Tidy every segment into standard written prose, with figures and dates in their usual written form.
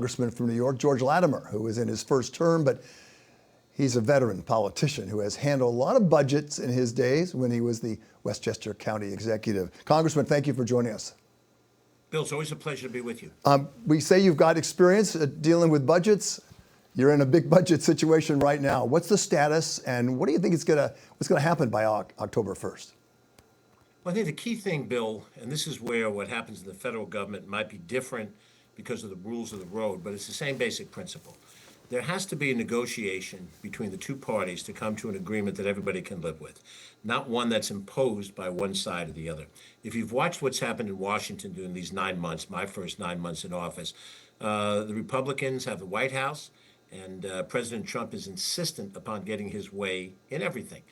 congressman from New York, George Latimer, who is in his first term, but he's a veteran politician who has handled a lot of budgets in his days when he was the Westchester County executive. Congressman, thank you for joining us. Bill, it's always a pleasure to be with you. We say you've got experience dealing with budgets. You're in a big budget situation right now. What's the status, and what do you think what's going to happen by October 1st? Well, I think the key thing, Bill, and this is where what happens in the federal government might be different because of the rules of the road, but it's the same basic principle. There has to be a negotiation between the two parties to come to an agreement that everybody can live with, not one that's imposed by one side or the other. If you've watched what's happened in Washington during these 9 months, my first 9 months in office, the Republicans have the White House, and President Trump is insistent upon getting his way in everything.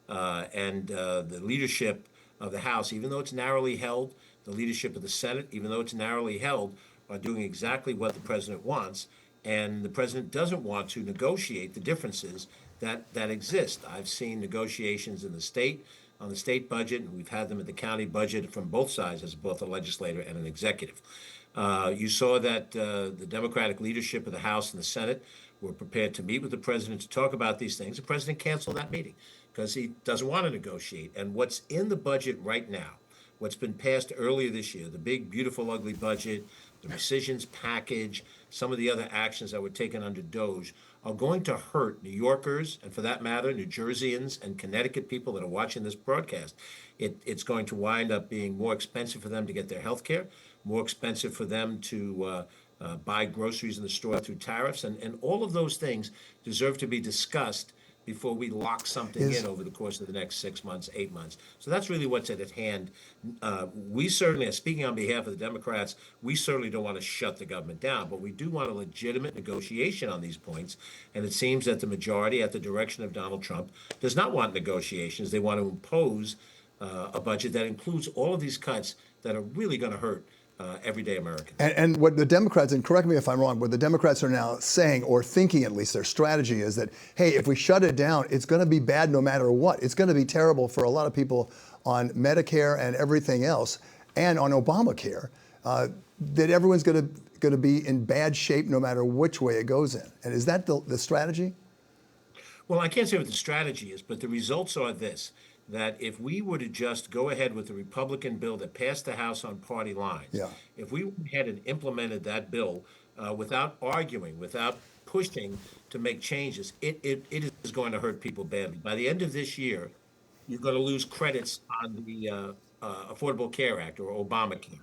The leadership of the House, even though it's narrowly held, the leadership of the Senate, even though it's narrowly held, are doing exactly what the president wants. And the president doesn't want to negotiate the differences that exist. I've seen negotiations in the state, on the state budget, and we've had them at the county budget from both sides as both a legislator and an executive. You saw that the Democratic leadership of the House and the Senate were prepared to meet with the president to talk about these things. The president canceled that meeting because he doesn't want to negotiate. And what's in the budget right now, what's been passed earlier this year, the big, beautiful, ugly budget, the rescissions package, some of the other actions that were taken under DOGE are going to hurt New Yorkers, and for that matter, New Jerseyans and Connecticut people that are watching this broadcast. It's going to wind up being more expensive for them to get their health care, more expensive for them to buy groceries in the store through tariffs, and all of those things deserve to be discussed before we lock something in over the course of the next 6 months, 8 months. So that's really what's at hand. We certainly, speaking on behalf of the Democrats, we certainly don't want to shut the government down, but we do want a legitimate negotiation on these points. And it seems that the majority, at the direction of Donald Trump, does not want negotiations. They want to impose a budget that includes all of these cuts that are really going to hurt everyday Americans. And what the Democrats, and correct me if I'm wrong, what the Democrats are now saying, or thinking at least, their strategy is that, hey, if we shut it down, it's going to be bad no matter what. It's going to be terrible for a lot of people on Medicare and everything else, and on Obamacare, that everyone's going to be in bad shape no matter which way it goes in. And is that the strategy? Well, I can't say what the strategy is, but the results are this. That if we were to just go ahead with the Republican bill that passed the House on party lines, if we went ahead and implemented that bill without arguing, without pushing to make changes, it is going to hurt people badly. By the end of this year, you're going to lose credits on the Affordable Care Act or Obamacare.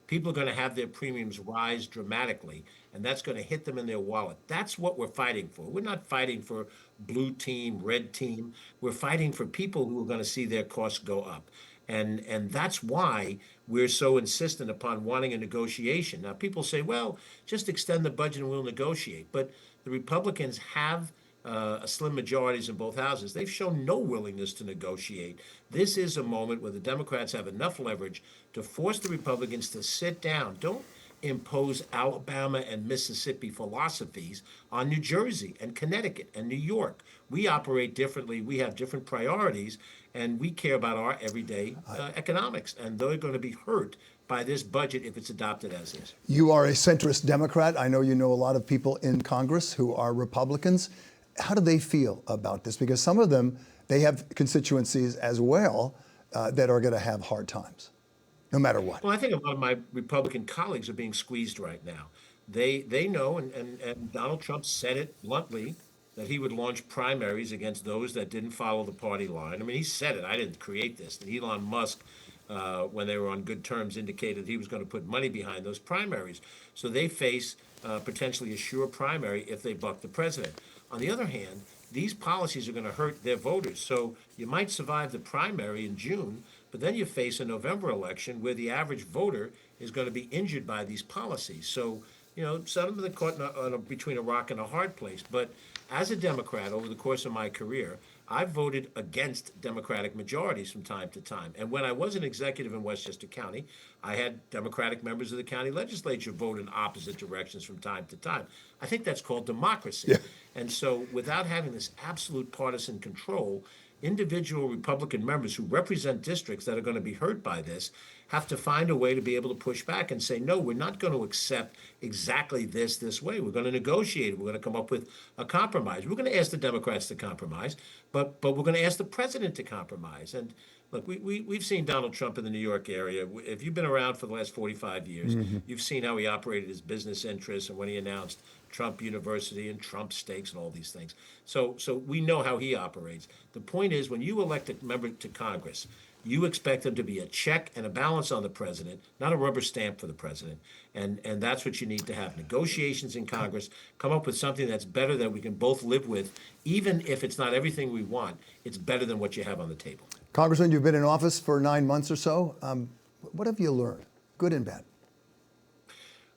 People are going to have their premiums rise dramatically, and that's going to hit them in their wallet. That's what we're fighting for. We're not fighting for blue team, red team. We're fighting for people who are going to see their costs go up. And that's why we're so insistent upon wanting a negotiation. Now, people say, well, just extend the budget and we'll negotiate. But the Republicans have a slim majorities in both houses. They've shown no willingness to negotiate. This is a moment where the Democrats have enough leverage to force the Republicans to sit down. Don't impose Alabama and Mississippi philosophies on New Jersey and Connecticut and New York. We operate differently. We have different priorities, and we care about our everyday economics, and they're going to be hurt by this budget if it's adopted as is. You are a centrist Democrat. I know you know a lot of people in Congress who are Republicans. How do they feel about this? Because some of them, they have constituencies as well that are going to have hard times, no matter what. Well, I think a lot of my Republican colleagues are being squeezed right now. They know, and Donald Trump said it bluntly, that he would launch primaries against those that didn't follow the party line. I mean, he said it. I didn't create this. And Elon Musk, when they were on good terms, indicated he was going to put money behind those primaries. So they face potentially a sure primary if they buck the president. On the other hand, these policies are going to hurt their voters. So you might survive the primary in June, but then you face a November election where the average voter is going to be injured by these policies. So, some of them are caught between a rock and a hard place. But as a Democrat, over the course of my career, I've voted against Democratic majorities from time to time. And when I was an executive in Westchester County, I had Democratic members of the county legislature vote in opposite directions from time to time. I think that's called democracy. Yeah. And so without having this absolute partisan control, individual Republican members who represent districts that are going to be hurt by this have to find a way to be able to push back and say, no, we're not going to accept exactly this way. We're going to negotiate. We're going to come up with a compromise. We're going to ask the Democrats to compromise, but we're going to ask the president to compromise. And look, we've seen Donald Trump in the New York area. If you've been around for the last 45 years, you've seen how he operated his business interests and when he announced Trump University and Trump Steaks and all these things. So we know how he operates. The point is, when you elect a member to Congress, you expect them to be a check and a balance on the president, not a rubber stamp for the president. And that's what you need to have. Negotiations in Congress, come up with something that's better that we can both live with, even if it's not everything we want. It's better than what you have on the table. Congressman, you've been in office for 9 months or so. What have you learned, good and bad?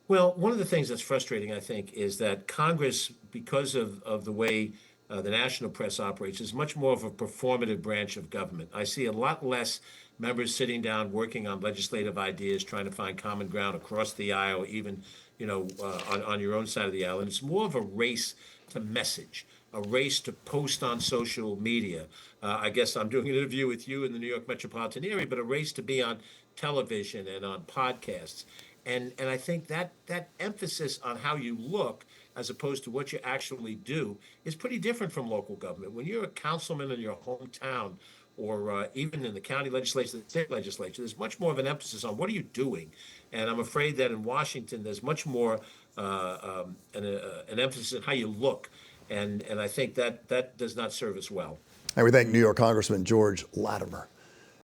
Well, one of the things that's frustrating, I think, is that Congress, because of the way the national press operates, is much more of a performative branch of government. I see a lot less members sitting down working on legislative ideas, trying to find common ground across the aisle, even on your own side of the aisle. And it's more of a race to message, a race to post on social media. I guess I'm doing an interview with you in the New York metropolitan area, but a race to be on television and on podcasts. And I think that emphasis on how you look as opposed to what you actually do is pretty different from local government. When you're a councilman in your hometown or even in the county legislature, the state legislature, there's much more of an emphasis on what are you doing. And I'm afraid that in Washington, there's much more an emphasis on how you look. And I think that does not serve us well. And we thank New York Congressman George Latimer.